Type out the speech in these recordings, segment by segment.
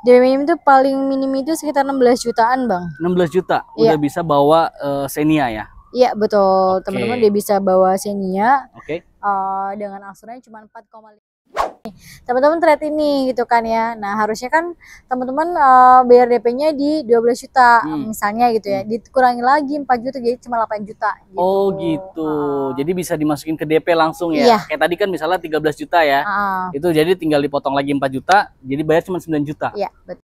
DP minim itu paling minim itu sekitar 16 jutaan bang. 16 juta udah bisa bawa Xenia ya? Iya betul, teman-teman dia bisa bawa Xenia. Oke. Dengan angsurannya cuma 4,5. Teman-teman trade ini gitu kan ya. Nah harusnya kan teman-teman bayar DP-nya di 12 juta misalnya gitu ya. Dikurangi lagi 4 juta jadi cuma 8 juta gitu. Oh gitu. Jadi bisa dimasukin ke DP langsung ya. Iya. Kayak tadi kan misalnya 13 juta ya. Itu jadi tinggal dipotong lagi 4 juta, jadi bayar cuma 9 juta. Iya, betul.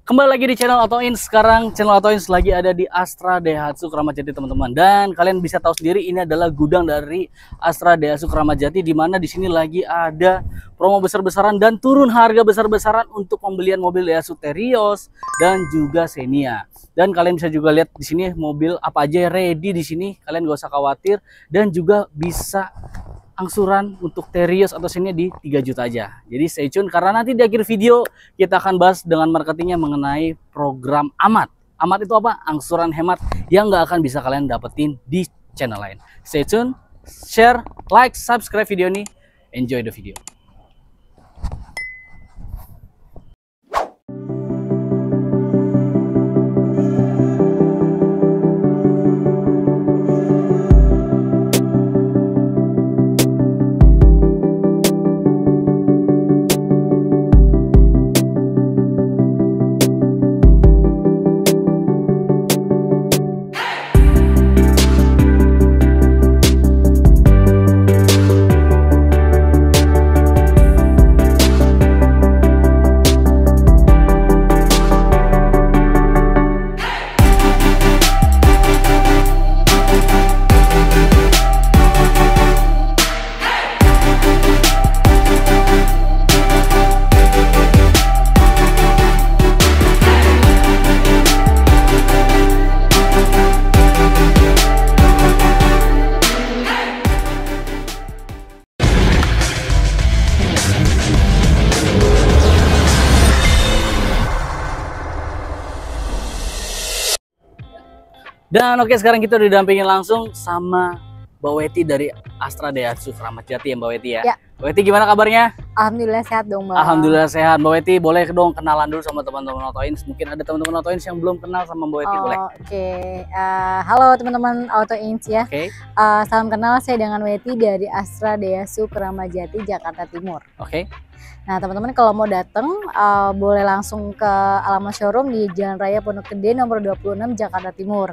Kembali lagi di channel Autoins. Sekarang channel Autoins lagi ada di Astra Daihatsu Kramat Jati teman-teman. Dan kalian bisa tahu sendiri ini adalah gudang dari Astra Daihatsu Kramat Jati, di mana di sini lagi ada promo besar-besaran dan turun harga besar-besaran untuk pembelian mobil Daihatsu Terios dan juga Xenia. Dan kalian bisa juga lihat di sini mobil apa aja ready di sini. Kalian gak usah khawatir, dan juga bisa angsuran untuk Terios atau Xenia di 3 juta aja. Jadi stay tune karena nanti di akhir video kita akan bahas dengan marketingnya mengenai program Amat. Amat itu apa? Angsuran hemat yang nggak akan bisa kalian dapetin di channel lain. Stay tune, share, like, subscribe video ini. Enjoy the video. Dan oke, sekarang kita udah didampingin langsung sama Mbak Weti dari Astra Daihatsu Kramat Jati ya Mbak Weti ya. Mbak Weti gimana kabarnya? Alhamdulillah sehat dong Mbak. Alhamdulillah sehat. Mbak Weti boleh dong kenalan dulu sama teman-teman Autoins. Mungkin ada teman-teman Autoins yang belum kenal sama Mbak Weti, boleh? Oke. Halo teman-teman Autoins ya. Salam kenal, saya dengan Weti dari Astra Daihatsu Kramat Jati Jakarta Timur. Oke. Nah teman-teman kalau mau datang boleh langsung ke alamat showroom di Jalan Raya Pondok Gede nomor 26 Jakarta Timur.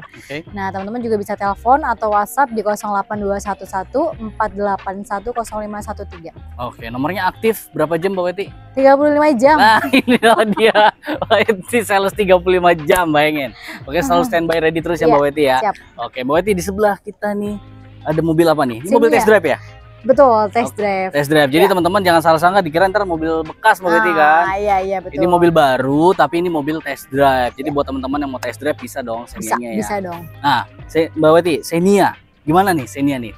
Nah teman-teman juga bisa telepon atau WhatsApp di 08111 481 0513. Oke, nomornya aktif berapa jam Mbak Weti? 35 jam. Nah ini dia Mbak Weti sales 35 jam, bayangin. Oke, selalu standby ready terus ya Mbak Weti ya. Siap. Oke Mbak Weti, di sebelah kita nih ada mobil apa nih? Ini mobil test drive ya? Betul, test drive. Test drive. Jadi teman-teman jangan salah sangka dikira ntar mobil bekas Mbak Weti kan? Iya betul. Ini mobil baru tapi ini mobil test drive. Jadi buat teman-teman yang mau test drive bisa dong Xenia-nya ya. Bisa dong. Nah, Mbak Weti, Xenia gimana nih Xenia nih?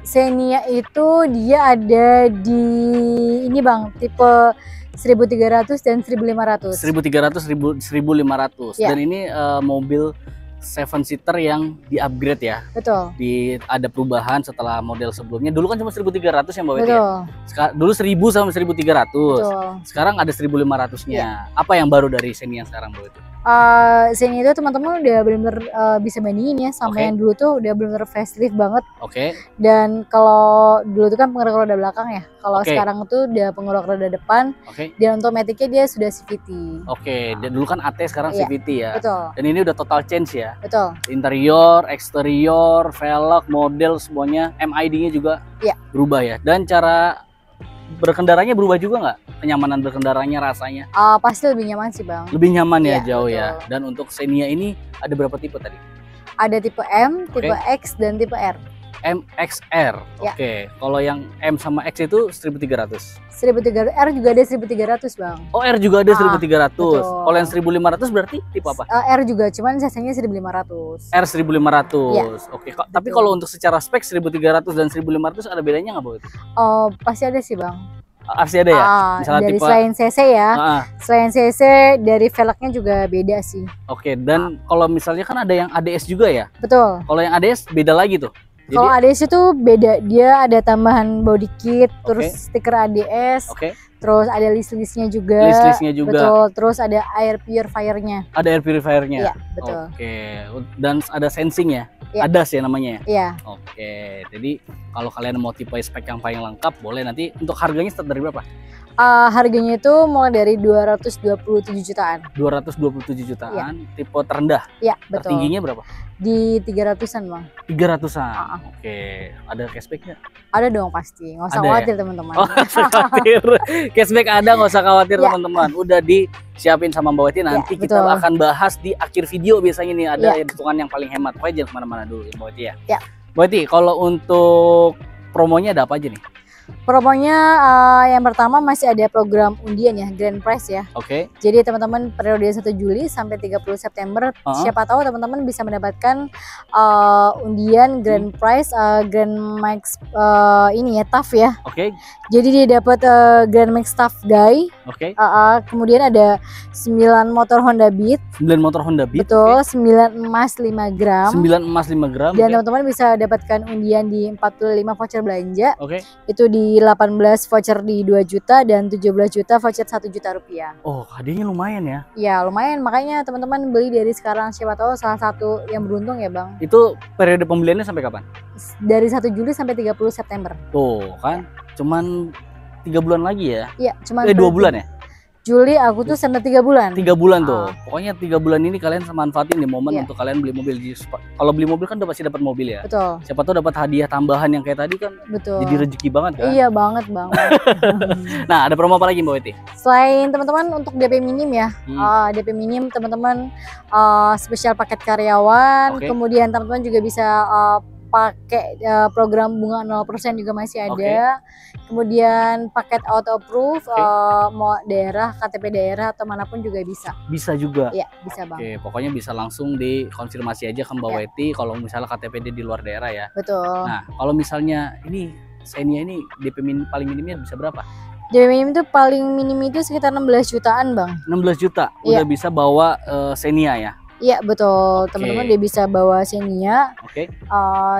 Xenia itu dia ada di ini Bang, tipe 1300 dan 1500. 1300 1500. Dan ini mobil 7-seater yang di-upgrade ya. Betul. Ada perubahan setelah model sebelumnya. Dulu kan cuma 1300 ya Mbak Weti. Betul. Ya? Dulu 1000 sama 1300. Betul. Sekarang ada 1500-nya. Apa yang baru dari Xenia sekarang Mbak Weti? Xenia itu teman-teman udah benar-benar bisa bandingin ya sama yang dulu tuh udah benar-benar facelift banget. Dan kalau dulu tuh kan pengerak roda belakang ya. Kalau sekarang tuh udah pengerak roda depan. Dan untuk maticnya dia sudah CVT. Dan dulu kan AT, sekarang CVT ya. Betul. Dan ini udah total change ya. Betul. Interior, eksterior, velg, model semuanya, MID-nya juga berubah ya. Dan cara berkendaranya berubah juga nggak? Kenyamanan berkendaranya, rasanya? Pasti lebih nyaman sih Bang. Lebih nyaman ya, jauh ya. Dan untuk Xenia ini ada berapa tipe tadi? Ada tipe M, tipe X, dan tipe R. MXR. Kalau yang M sama X itu 1300. 1300, R juga ada 1300 Bang. Oh, R juga ada 1300. Kalau yang 1500 berarti tipe apa? R juga, cuman cc-nya 1500. R 1500. Tapi kalau untuk secara spek 1300 dan 1500 ada bedanya nggak Bu? Pasti ada sih Bang. Pasti ada ya? Misalnya dari tipe, selain cc ya, selain cc dari velgnya juga beda sih. Dan kalau misalnya kan ada yang ADS juga ya? Betul. Kalau yang ADS beda lagi tuh? Kalau ADS itu beda, dia ada tambahan body kit, terus stiker ADS, Terus ada list-listnya juga. List-listnya juga. Betul. Terus ada air purifiernya. Ada air purifiernya. Iya, betul. Oke. Dan ada sensing ya. Ya. ADAS ya namanya. Iya. Oke. Jadi kalau kalian mau tipe spek yang paling lengkap, boleh. Nanti untuk harganya start dari berapa? Harganya itu mulai dari 227 jutaan. 227 jutaan. Ya. Tipe terendah. Iya, betul. Tertingginya berapa? Di 300-an, Bang. 300-an. Oke. Ada cashback nggak? Ada dong pasti. Nggak usah khawatir, teman-teman. Oh, nggak usah khawatir. Cashback ada, nggak usah khawatir, teman-teman. Udah disiapin sama Mbak Weti. Nanti kita akan bahas di akhir video. Biasanya nih ada hitungan yang paling hemat. Pokoknya jangan kemana-mana dulu, Mbak Weti ya. Mbak Weti, kalau untuk promonya ada apa aja nih? Promonya yang pertama masih ada program undian ya, Grand Prize ya. Oke. Jadi teman-teman periode 1 Juli sampai 30 September, siapa tahu teman-teman bisa mendapatkan undian Grand Prize Grand Max ini ya, TAF ya. Oke. Jadi dia dapat Grand Max TAF Guy. Oke. Kemudian ada 9 motor Honda Beat. 9 motor Honda Beat. Betul, 9 emas 5 gram. 9 emas 5 gram. Dan teman-teman bisa dapatkan undian di 45 voucher belanja. Oke. Itu di 18 voucher di 2 juta dan 17 juta voucher 1 juta rupiah. Oh, hadiahnya lumayan ya? Ya lumayan, makanya teman-teman beli dari sekarang, siapa tahu salah satu yang beruntung ya Bang. Itu periode pembeliannya sampai kapan? Dari 1 Juli sampai 30 September. Tuh kan, cuman 3 bulan lagi ya? Iya, cuman 2 bulan ya? Juli, Agustus sampai 3 bulan. 3 bulan tuh. Pokoknya 3 bulan ini kalian manfaatin di momen untuk kalian beli mobil. Kalau beli mobil kan udah pasti dapat mobil ya. Betul. Siapa tahu dapat hadiah tambahan yang kayak tadi kan. Betul. Jadi rezeki banget kan. Iya banget Bang. Nah, ada promo apa lagi Mbak Weti? Selain teman-teman untuk DP minim ya. DP minim teman-teman spesial paket karyawan. Kemudian teman-teman juga bisa pakai program bunga 0% juga masih ada. Kemudian paket auto approve mau daerah, KTP daerah atau manapun juga bisa. Bisa juga. Iya, bisa Bang. Oke, pokoknya bisa langsung dikonfirmasi aja ke Mbak Weti kalau misalnya KTP dia di luar daerah ya. Betul. Nah, kalau misalnya ini Xenia ini DP paling minimnya bisa berapa? DP minim itu paling minim itu sekitar 16 jutaan Bang. 16 juta udah bisa bawa Xenia ya. Iya betul, teman-teman dia bisa bawa Xenia.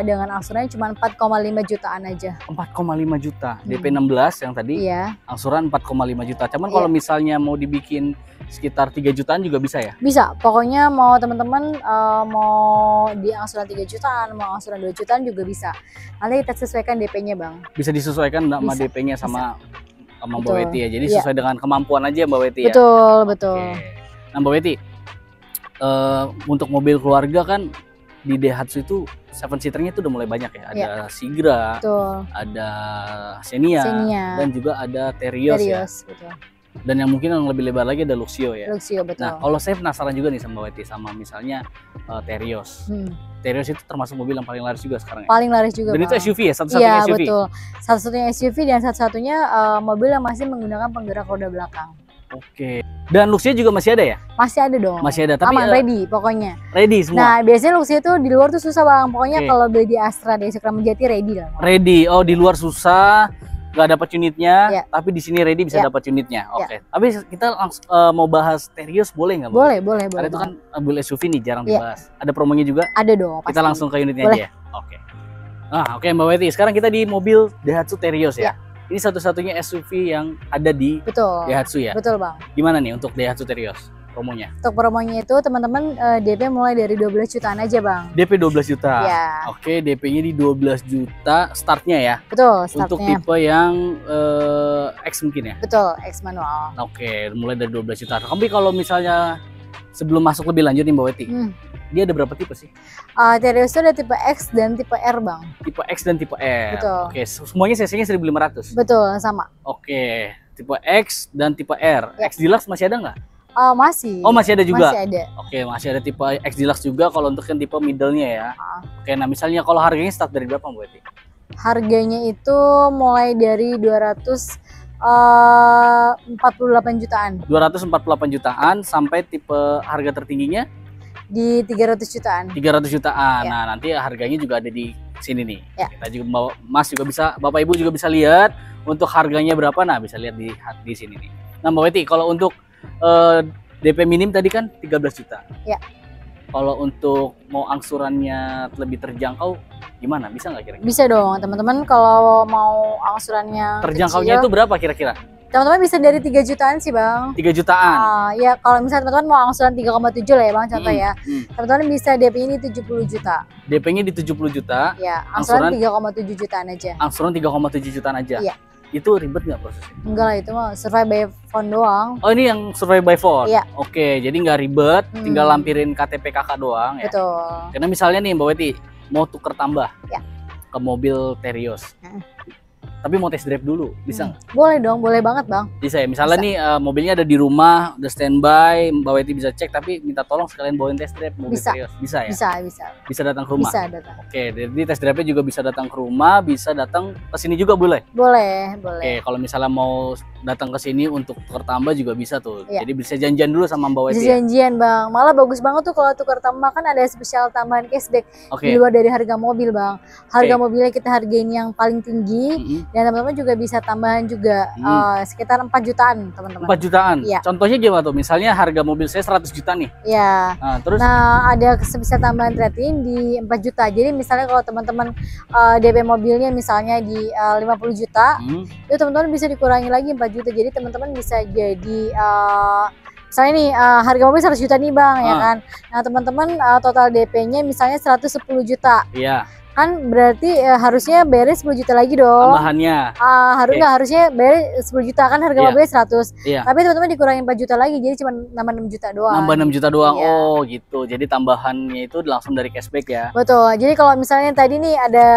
Dengan angsurannya cuma 4,5 jutaan aja. 4,5 juta, DP 16 yang tadi. Iya. Angsuran 4,5 juta. Cuman kalau misalnya mau dibikin sekitar 3 jutaan juga bisa ya? Bisa, pokoknya mau teman-teman mau di angsuran 3 jutaan, mau angsuran 2 jutaan juga bisa. Nanti kita sesuaikan DP-nya Bang. Bisa disesuaikan sama DP-nya sama Mbak Weti ya. Jadi sesuai dengan kemampuan aja Mbak Weti ya. Betul. Nah Mbak Weti, untuk mobil keluarga kan di Daihatsu itu 7-seaternya itu udah mulai banyak ya. Ada Sigra, ada Xenia, dan juga ada Terios ya. Betul. Dan yang mungkin yang lebih lebar lagi ada Luxio ya. Luxio, betul. Nah, kalau saya penasaran juga nih sama Mbak Weti sama misalnya Terios. Terios itu termasuk mobil yang paling laris juga sekarang ya? Paling laris juga. Dan itu SUV ya? Satu-satunya SUV? Iya, betul. Satu-satunya SUV dan satu-satunya mobil yang masih menggunakan penggerak roda belakang. Oke. Dan Luxio juga masih ada ya? Masih ada dong. Masih ada, tapi ready pokoknya. Ready semua. Nah, biasanya Luxio itu di luar tuh susah Bang. Pokoknya kalau beli di Astra Daihatsu Kramat Jati ready lah. Ready. Oh, di luar susah, nggak dapat unitnya, tapi di sini ready bisa dapat unitnya. Oke. Tapi kita langsung mau bahas Terios boleh nggak? Boleh. Karena itu kan mobil SUV nih jarang dibahas. Ada promonya juga? Ada dong. Kita langsung ke unitnya aja ya. Oke. Oke Mbak Weti. Sekarang kita di mobil Daihatsu Terios ya. Ini satu-satunya SUV yang ada di Daihatsu ya? Betul Bang. Gimana nih untuk Daihatsu Terios promonya? Untuk promonya itu teman-teman DP mulai dari 12 jutaan aja Bang. DP 12 juta? Ya. Oke, DP-nya di 12 juta startnya ya? Betul, startnya. Untuk tipe yang X mungkin ya? Betul, X manual. Oke, mulai dari 12 juta. Tapi kalau misalnya sebelum masuk lebih lanjut nih Mbak Weti, dia ada berapa tipe sih? Terios itu ada tipe X dan tipe R Bang. Tipe X dan tipe R. Betul. Oke, semuanya cc-nya 1500. Betul, sama. Oke, tipe X dan tipe R. X Deluxe masih ada nggak? Masih. Oh, masih ada juga? Masih ada. Oke, masih ada tipe X Deluxe juga kalau untuk yang tipe middle-nya ya. Oke, nah misalnya kalau harganya start dari berapa Mbak Weti? Harganya itu mulai dari 248 jutaan. 248 jutaan sampai tipe harga tertingginya? Di 300 jutaan. 300 jutaan. Nah, nanti harganya juga ada di sini nih. Kita juga Mas juga bisa, Bapak Ibu juga bisa lihat untuk harganya berapa. Nah, bisa lihat di sini nih. Nah, Mbak Weti, kalau untuk DP minim tadi kan 13 juta. Kalau untuk mau angsurannya lebih terjangkau gimana? Bisa nggak kira-kira? Bisa dong, teman-teman. Kalau mau angsurannya terjangkaunya itu berapa kira-kira? Teman-teman bisa dari 3 jutaan sih Bang. 3 jutaan? Ya kalau misalnya teman-teman mau angsuran 3,7 lah ya Bang, contoh ya. Teman-teman bisa DP-nya di 70 juta. DP-nya di 70 juta? Ya, angsuran 3,7 jutaan aja. Angsuran 3,7 jutaan aja? Iya. Itu ribet nggak prosesnya? Enggak lah, itu mah survey by phone doang. Oh ini yang survey by phone? Iya. Oke, jadi nggak ribet, tinggal lampirin KTP kakak doang ya? Betul. Karena misalnya nih Mbak Weti, mau tuker tambah ke mobil Terios. Tapi mau test drive dulu, bisa nggak? Boleh dong, boleh banget Bang. Bisa ya, misalnya nih mobilnya ada di rumah, udah standby, Mbak Weti bisa cek, tapi minta tolong sekalian bawain test drive mobil Terios. Bisa ya? Bisa datang ke rumah? Bisa datang. Oke, jadi test drive-nya juga bisa datang ke rumah, bisa datang ke sini juga boleh? Boleh. Oke, kalau misalnya mau datang ke sini untuk tukar tambah juga bisa tuh. Jadi bisa janjian dulu sama Mbak Weti. Janjian Bang, malah bagus banget tuh kalau tukar tambah, kan ada spesial tambahan cashback di luar dari harga mobil Bang. Harga mobilnya kita hargain yang paling tinggi, dan teman-teman juga bisa tambahan juga sekitar 4 jutaan teman-teman. 4 jutaan? Iya. Contohnya gimana tuh? Misalnya harga mobil saya 100 juta nih. Iya. Nah, ada bisa tambahan trade-in di 4 juta. Jadi misalnya kalau teman-teman DP mobilnya misalnya di 50 juta, itu teman-teman bisa dikurangi lagi 4 juta. Jadi teman-teman bisa jadi misalnya nih harga mobil 100 juta nih Bang, ya kan. Nah, teman-teman total DP-nya misalnya 110 juta. Iya. Kan berarti harusnya beres 10 juta lagi dong tambahannya. Harusnya beres 10 juta kan harga mobilnya 100. Tapi teman-teman dikurangi 4 juta lagi, jadi cuma nambah 6 juta doang. Nambah 6 juta doang. Oh gitu, jadi tambahannya itu langsung dari cashback ya? Betul, jadi kalau misalnya tadi nih ada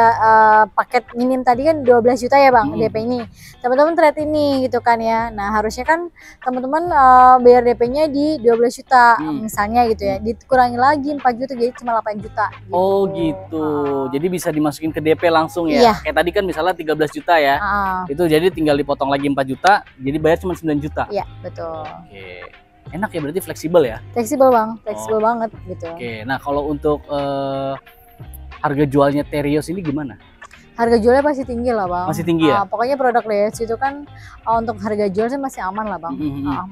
paket minim tadi kan 12 juta ya Bang, DP ini teman-teman trade ini gitu kan ya. Nah harusnya kan teman-teman bayar DP-nya di 12 juta misalnya gitu ya, dikurangi lagi 4 juta jadi cuma 8 juta gitu. Oh gitu, jadi bisa dimasukin ke DP langsung ya? Kayak tadi kan misalnya 13 juta ya, itu jadi tinggal dipotong lagi 4 juta, jadi bayar cuma 9 juta? Iya, betul. Oke, enak ya berarti, fleksibel ya? Fleksibel Bang, fleksibel banget gitu. Oke, nah kalau untuk harga jualnya Terios ini gimana? Harga jualnya pasti tinggi lah Bang. Masih tinggi ya? Pokoknya produk Terios itu kan untuk harga jual sih masih aman lah Bang.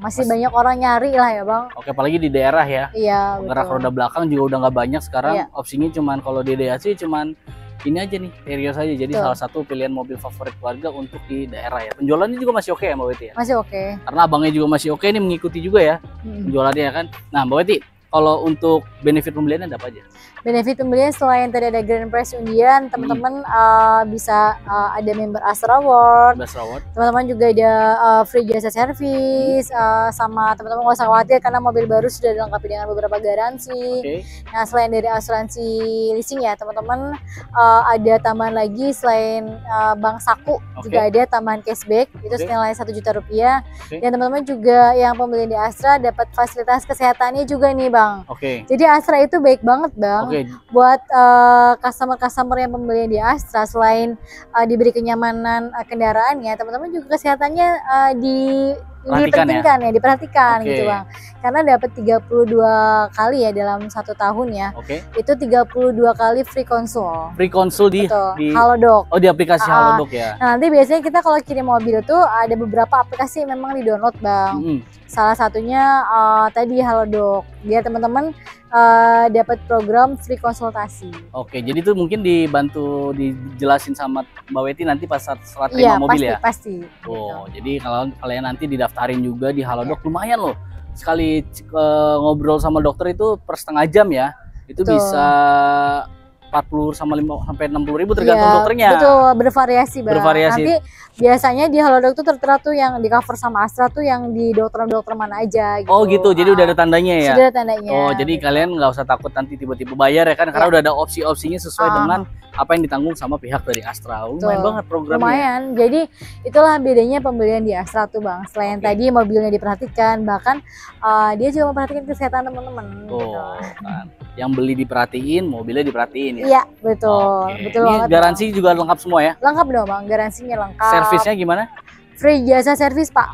Masih banyak orang nyari lah ya Bang. Oke, apalagi di daerah ya. Iya, penggerak roda belakang juga udah nggak banyak sekarang. Opsinya cuman kalau di daerah sih cuman ini aja nih, Terios aja. Jadi salah satu pilihan mobil favorit keluarga untuk di daerah ya. Penjualannya juga masih oke ya Mbak Weti ya? Masih oke. Karena abangnya juga masih oke nih, mengikuti juga ya penjualannya kan. Nah Mbak Weti, kalau untuk benefit pembeliannya ada apa aja? Benefit pembelian selain tadi ada grand prize undian, teman-teman bisa ada member Astra Award. Teman-teman juga ada free jasa servis, sama teman-teman nggak usah khawatir karena mobil baru sudah dilengkapi dengan beberapa garansi. Nah selain dari asuransi leasing ya teman-teman, ada tambahan lagi selain Bank Saku juga ada tambahan cashback itu senilai 1 juta rupiah. Dan teman-teman juga yang pembelian di Astra dapat fasilitas kesehatannya juga nih Bang. Jadi Astra itu baik banget Bang. Buat customer-customer yang pembelian di Astra, selain diberi kenyamanan kendaraannya, teman-teman juga kesehatannya diperhatikan gitu Bang. Karena dapat 32 kali ya dalam 1 tahun ya. Itu 32 kali free konsul. Free konsul di Halodoc. Oh, di aplikasi Halodoc ya. Nah, nanti biasanya kita kalau kirim mobil tuh ada beberapa aplikasi yang memang di-download Bang. Salah satunya tadi Halodoc. Biar teman-teman dapat program free konsultasi. Oke, jadi itu mungkin dibantu dijelasin sama Mbak Weti nanti pas saat terima mobil ya? Pasti. Oh, gitu. Jadi kalau kalian nanti didaftarin juga di Halodoc lumayan loh. Sekali ngobrol sama dokter itu per setengah jam ya. Itu bisa 40 sampai 60 ribu tergantung dokternya. Betul, bervariasi Bang. Nanti biasanya di Halodoc tuh tertera tuh yang di cover sama Astra tuh yang di dokter mana aja gitu. Oh gitu, jadi udah ada tandanya ya? Sudah ada tandanya. Oh jadi kalian nggak usah takut nanti tiba-tiba bayar ya kan, karena udah ada opsi-opsinya sesuai dengan apa yang ditanggung sama pihak dari Astra. Lumayan banget programnya. Lumayan, jadi itulah bedanya pembelian di Astra tuh Bang. Selain tadi mobilnya diperhatikan, bahkan dia juga memperhatikan kesehatan teman-teman. Gitu. Kan. Yang beli diperhatiin, mobilnya diperhatiin ya? Iya, betul. Betul ini banget. Garansi juga lengkap semua ya? Lengkap dong Bang, garansinya lengkap. Servisnya gimana? Free jasa servis Pak.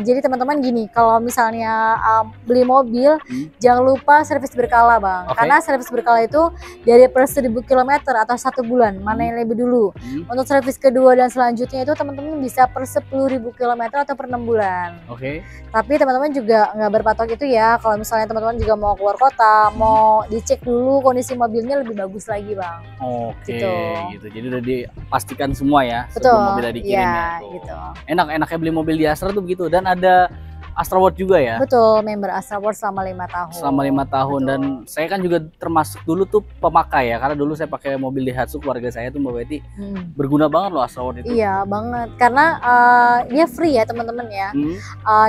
Jadi teman-teman gini, kalau misalnya beli mobil, jangan lupa servis berkala Bang. Karena servis berkala itu dari per 1000 km atau 1 bulan, mana yang lebih dulu. Untuk servis kedua dan selanjutnya itu teman-teman bisa per 10.000 km atau per 6 bulan. Tapi teman-teman juga nggak berpatok itu ya. Kalau misalnya teman-teman juga mau keluar kota, mau dicek dulu kondisi mobilnya lebih bagus lagi Bang. Gitu. Jadi udah dipastikan semua ya sebelum mobilnya dikirim ya. Gitu. Enak enak-enaknya beli mobil di Astra tuh begitu. Dan ada Astra World juga ya? Betul, member Astra World selama 5 tahun. Selama 5 tahun. Betul. Dan saya kan juga termasuk dulu tuh pemakai ya, karena dulu saya pakai mobil Daihatsu keluarga saya tuh Mbak Betty. Berguna banget loh Astra World itu. Iya banget, karena dia free ya teman-teman ya.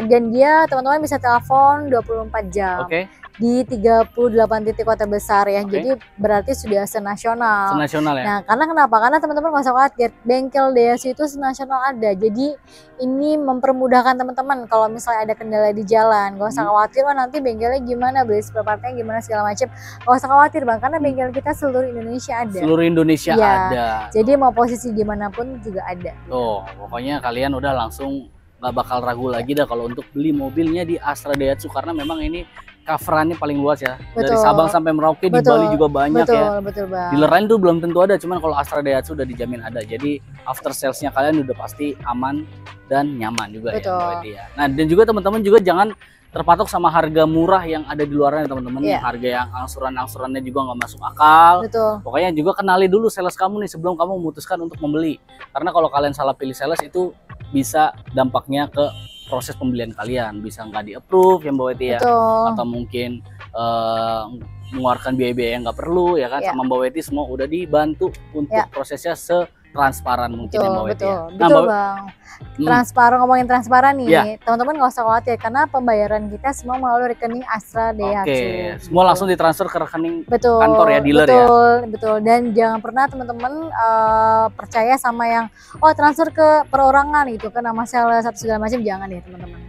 Dan dia teman-teman bisa telepon 24 jam. Di 38 titik kota besar ya. Jadi berarti sudah senasional. Senasional ya. Nah, karena kenapa? Karena teman-teman nggak usah khawatir, bengkel Daihatsu itu senasional ada. Jadi ini mempermudahkan teman-teman kalau misalnya ada kendala di jalan, nggak usah khawatir, wah nanti bengkelnya gimana, beli spare partnya gimana segala macam. Nggak usah khawatir Bang, karena bengkel kita seluruh Indonesia ada. Seluruh Indonesia ya, ada. Jadi mau posisi dimanapun juga ada. Oh, pokoknya kalian udah langsung nggak bakal ragu lagi dah kalau untuk beli mobilnya di Astra Daihatsu, karena memang ini coverannya paling luas ya. Betul. Dari Sabang sampai Merauke, di Bali juga banyak ya. Betul Bang. Dealer lain tuh belum tentu ada, cuman kalau Astra Daihatsu udah dijamin ada. Jadi after salesnya kalian udah pasti aman dan nyaman juga ya. Nah, dan juga teman-teman juga jangan terpatok sama harga murah yang ada di luarnya teman-teman. Harga yang angsurannya juga nggak masuk akal. Pokoknya juga kenali dulu sales kamu nih sebelum kamu memutuskan untuk membeli. Karena kalau kalian salah pilih sales itu bisa dampaknya ke proses pembelian kalian, bisa nggak di-approve ya Mbak Betty ya, atau mungkin mengeluarkan biaya-biaya yang nggak perlu ya kan. Sama Mbak Betty semua udah dibantu untuk prosesnya transparan mungkin ya Mbak Betty ya. Betul Bang. Transparan, ngomongin transparan nih, teman-teman nggak usah khawatir karena pembayaran kita semua melalui rekening Astra Daihatsu. Semua langsung ditransfer ke rekening kantor ya, dealer ya. Betul. Dan jangan pernah teman-teman percaya sama yang transfer ke perorangan gitu kan, nama sales atau segala macam, jangan ya teman-teman.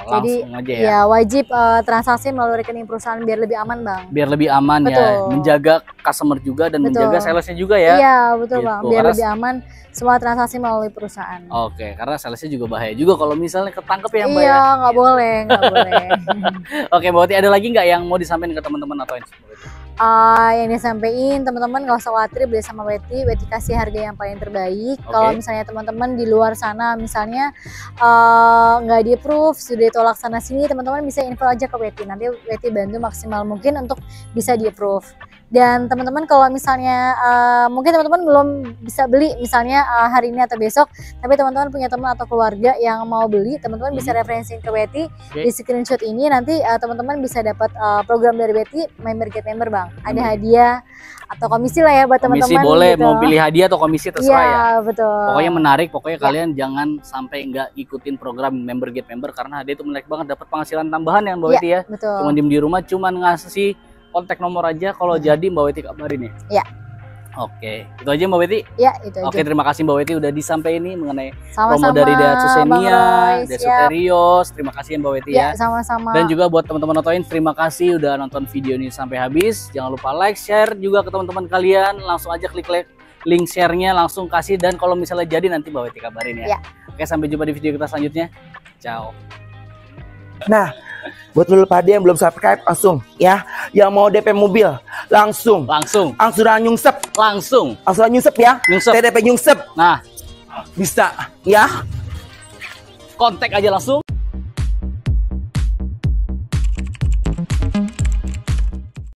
Jadi aja ya wajib transaksi melalui rekening perusahaan biar lebih aman Bang. Biar lebih aman ya, menjaga customer juga dan menjaga salesnya juga ya. Iya betul Bang, biar lebih aman semua transaksi melalui perusahaan. Karena salesnya juga bahaya juga kalau misalnya ketangkep ya Mbak. Iya, nggak boleh. Oke, Mbak Betty, ada lagi nggak yang mau disampaikan ke teman-teman atau yang disampaikan teman-teman nggak usah khawatir beli sama Betty kasih harga yang paling terbaik. Kalau misalnya teman-teman di luar sana misalnya nggak di-approve, sudah ditolak sana sini, teman-teman bisa info aja ke Betty, nanti Betty bantu maksimal mungkin untuk bisa di-approve. Dan teman-teman kalau misalnya mungkin teman-teman belum bisa beli misalnya hari ini atau besok, tapi teman-teman punya teman atau keluarga yang mau beli, teman-teman bisa referensiin ke Betty di screenshot ini, nanti teman-teman bisa dapat program dari Betty, member get member Bang. Ada hadiah atau komisi lah ya buat teman-teman. Komisi boleh, gitu. Mau pilih hadiah atau komisi terserah ya. Betul. Pokoknya menarik, pokoknya kalian jangan sampai nggak ikutin program member get member, karena hadiah itu menarik banget, dapat penghasilan tambahan yang Mbak Betty ya. Betul. Cuman diem di rumah, cuman ngasih kontak nomor aja, kalau jadi Mbak Betty kabarin ya. Iya. Oke, itu aja Mbak Betty. Iya, itu aja. Oke, terima kasih Mbak Betty udah disampaikan ini mengenai promo dari Daihatsu Xenia, Daihatsu Terios. Terima kasih Mbak Betty ya. Sama-sama. Dan juga buat teman-teman Otoin, terima kasih udah nonton video ini sampai habis. Jangan lupa like, share juga ke teman-teman kalian. Langsung aja klik link share-nya, langsung kasih, dan kalau misalnya jadi nanti Mbak Betty kabarin ya. Oke, sampai jumpa di video kita selanjutnya. Ciao. Nah, buat lu pada yang belum subscribe langsung ya, yang mau DP mobil langsung angsuran nyungsep angsuran nyungsep ya, TDP nyungsep. Nah, bisa ya, kontak aja langsung